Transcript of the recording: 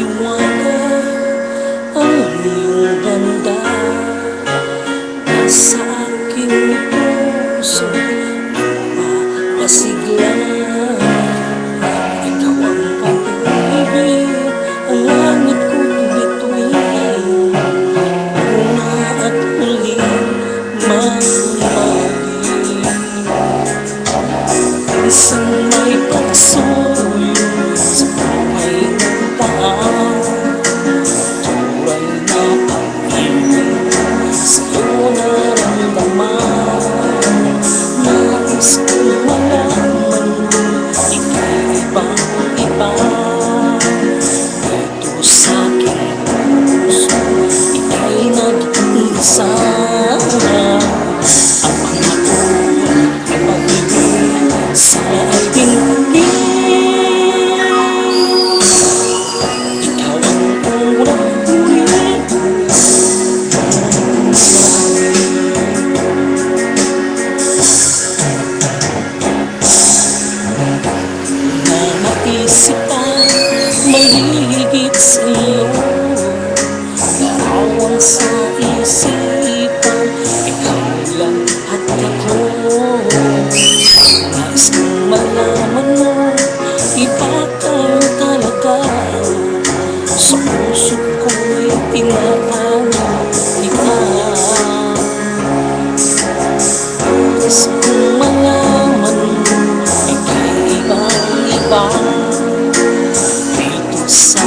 hiwaga ang iyong banda. Nasa aking puso papasigla. Ikaw ang pag-ibig, ang langit ko'y bituin. Una at muli mamahali. Isang may pagsuyo sa buhay ng paan. Turay na pag-ibig sa'yo naramdaman. Nais kong malaman ika'y ibang-iba. Dito sa'king puso ika'y nag-iisa. Ang pangako ay pag-ibig sa ating tingin. Ikaw ang unang-ulit na naisipan mahigit sa'yo. Larawan sa isipan, ikaw lang at ako. Nais kong malaman mo, iba ka talaga. Sa puso ko'y tinatawag ikaw. Nais kong malaman mo, ika'y ibang-iba. Dito sa